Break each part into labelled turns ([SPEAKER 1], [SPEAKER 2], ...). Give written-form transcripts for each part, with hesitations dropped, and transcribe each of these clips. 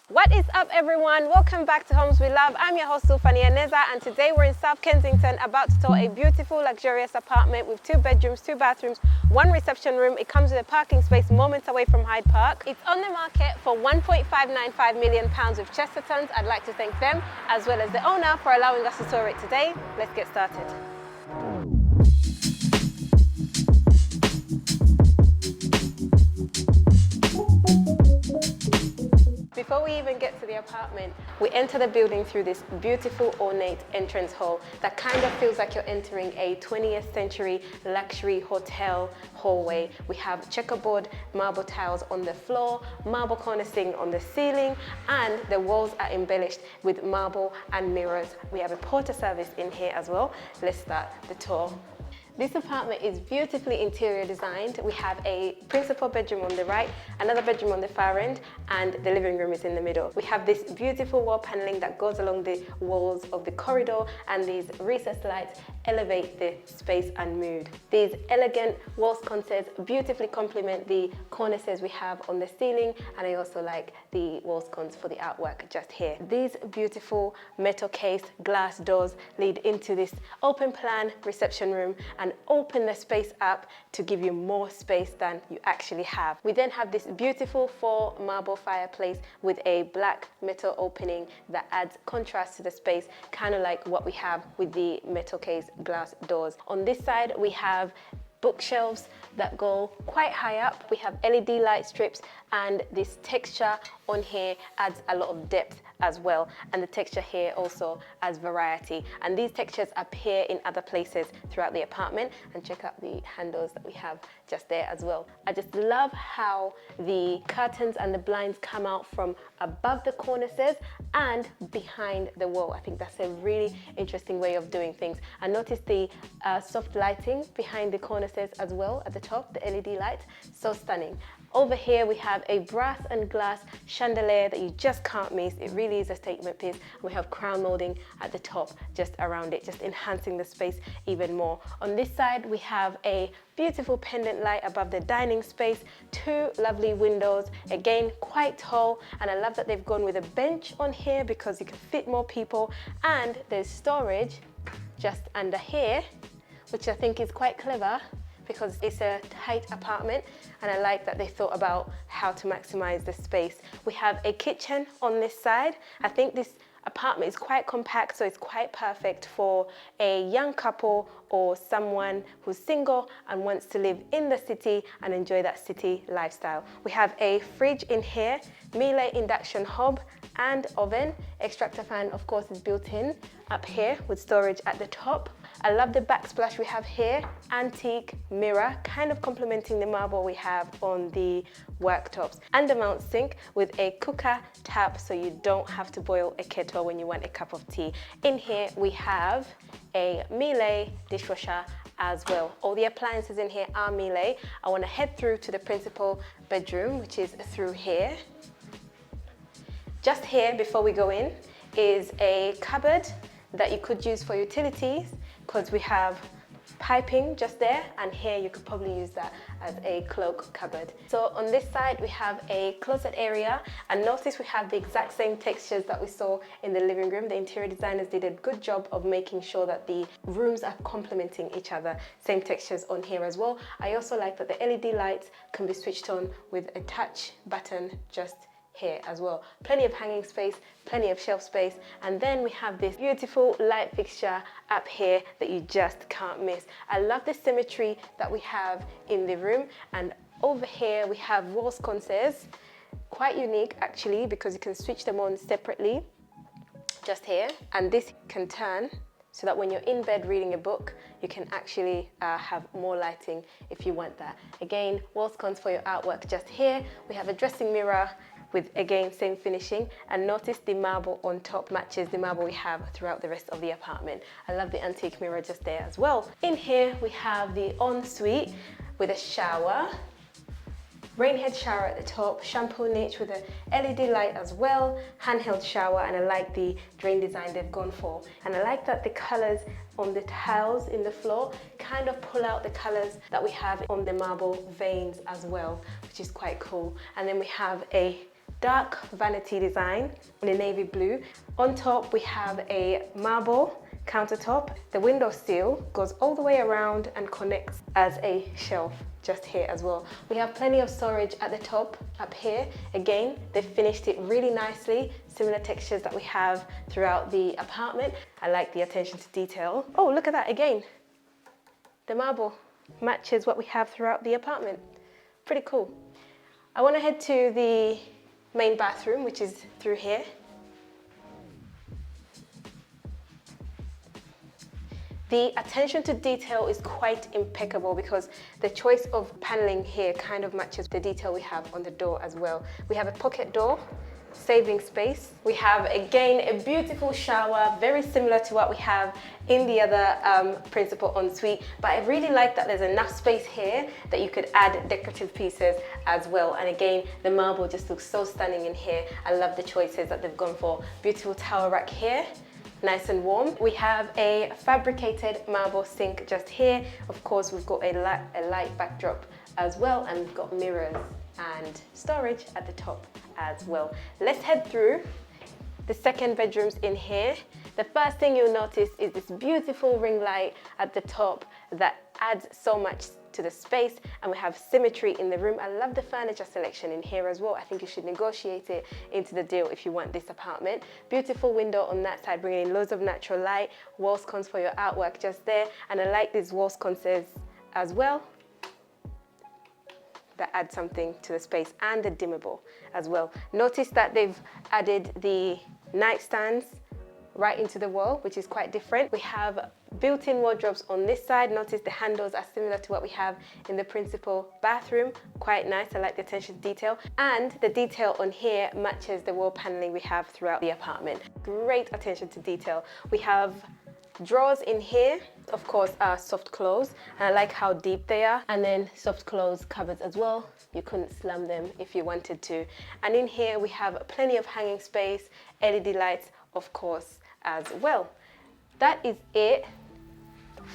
[SPEAKER 1] What is up, everyone? Welcome back to Homes We Love. I'm your host Sulfani Aneza, and today we're in South Kensington about to tour a beautiful luxurious apartment with 2 bedrooms, 2 bathrooms, 1 reception room. It comes with a parking space moments away from Hyde Park. It's on the market for £1.595 million with Chestertons. I'd like to thank them as well as the owner for allowing us to tour it today. Let's get started. Before we even get to the apartment, we enter the building through this beautiful ornate entrance hall that kind of feels like you're entering a 20th century luxury hotel hallway. We have checkerboard marble tiles on the floor, marble cornicing on the ceiling, and the walls are embellished with marble and mirrors. We have a porter service in here as well. Let's start the tour. This apartment is beautifully interior designed. We have a principal bedroom on the right, another bedroom on the far end, and the living room is in the middle. We have this beautiful wall paneling that goes along the walls of the corridor, and these recessed lights elevate the space and mood. These elegant wall sconces beautifully complement the cornices we have on the ceiling, and I also like the wall sconces for the artwork just here. These beautiful metal case glass doors lead into this open plan reception room and open the space up to give you more space than you actually have. We then have this beautiful 4 marble fireplace with a black metal opening that adds contrast to the space, kind of like what we have with the metal case glass doors. On this side, we have bookshelves that go quite high up. We have LED light strips, and this texture on here adds a lot of depth as well, and the texture here also adds variety, and these textures appear in other places throughout the apartment. And check out the handles that we have just there as well. I just love how the curtains and the blinds come out from above the cornices and behind the wall. I think that's a really interesting way of doing things. And notice the soft lighting behind the cornices as well at the top, the LED lights, so stunning. Over here we have a brass and glass chandelier that you just can't miss. It really is a statement piece. We have crown molding at the top just around it, just enhancing the space even more. On this side we have a beautiful pendant light above the dining space, 2 lovely windows, again quite tall, and I love that they've gone with a bench on here because you can fit more people, and there's storage just under here, which I think is quite clever because it's a tight apartment, and I like that they thought about how to maximize the space. We have a kitchen on this side. I think this apartment is quite compact, so it's quite perfect for a young couple or someone who's single and wants to live in the city and enjoy that city lifestyle. We have a fridge in here, Miele induction hob and oven. Extractor fan, of course, is built in up here with storage at the top. I love the backsplash we have here, antique mirror, kind of complementing the marble we have on the worktops, and a mount sink with a cooker tap so you don't have to boil a kettle when you want a cup of tea. In here we have a Miele dishwasher as well. All the appliances in here are Miele. I want to head through to the principal bedroom, which is through here. Just here before we go in is a cupboard that you could use for utilities, because we have piping just there, and here you could probably use that as a cloak cupboard. So on this side we have a closet area, and notice we have the exact same textures that we saw in the living room. The interior designers did a good job of making sure that the rooms are complementing each other. Same textures on here as well. I also like that the LED lights can be switched on with a touch button just here as well. Plenty of hanging space, plenty of shelf space, and then we have this beautiful light fixture up here that you just can't miss. I love the symmetry that we have in the room, and over here we have wall sconces, quite unique actually because you can switch them on separately just here, and this can turn so that when you're in bed reading a book, you can actually have more lighting if you want that. Again, wall sconces for your artwork just here. We have a dressing mirror with, again, same finishing, and notice the marble on top matches the marble we have throughout the rest of the apartment. I love the antique mirror just there as well. In here we have the ensuite with a shower, rainhead shower at the top, shampoo niche with a LED light as well, handheld shower, and I like the drain design they've gone for. And I like that the colors on the tiles in the floor kind of pull out the colors that we have on the marble veins as well, which is quite cool. And then we have a dark vanity design in a navy blue. On top we have a marble countertop. The window sill goes all the way around and connects as a shelf just here as well. We have plenty of storage at the top up here. Again, they finished it really nicely, similar textures that we have throughout the apartment. I like the attention to detail. Oh, look at that again. The marble matches what we have throughout the apartment. Pretty cool. I want to head to the main bathroom, which is through here. The attention to detail is quite impeccable because the choice of paneling here kind of matches the detail we have on the door as well. We have a pocket door, saving space. We have again a beautiful shower, very similar to what we have in the other principal ensuite, but I really like that there's enough space here that you could add decorative pieces as well. And again, the marble just looks so stunning in here. I love the choices that they've gone for. Beautiful towel rack here, nice and warm. We have a fabricated marble sink just here. Of course, we've got a light backdrop as well, and we've got mirrors and storage at the top as well. Let's head through the second bedrooms in here. The first thing you'll notice is this beautiful ring light at the top that adds so much to the space, and we have symmetry in the room. I love the furniture selection in here as well. I think you should negotiate it into the deal if you want this apartment. Beautiful window on that side, bringing in loads of natural light, wall sconces for your artwork just there, and I like these wall sconces as well that add something to the space, and the dimmable as well. Notice that they've added the nightstands right into the wall, which is quite different. We have built-in wardrobes on this side. Notice the handles are similar to what we have in the principal bathroom. Quite nice. I like the attention to detail. And the detail on here matches the wall paneling we have throughout the apartment. Great attention to detail. We have drawers in here, of course, are soft close, and I like how deep they are. And then soft close cupboards as well. You couldn't slam them if you wanted to. And in here we have plenty of hanging space, LED lights, of course, as well. That is it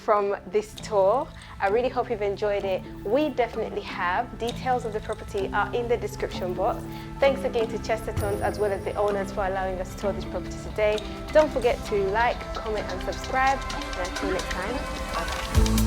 [SPEAKER 1] from this tour. I really hope you've enjoyed it. We definitely have. Details of the property are in the description box. Thanks again to Chestertons as well as the owners for allowing us to tour this property today. Don't forget to like, comment and subscribe. And until next time, bye bye.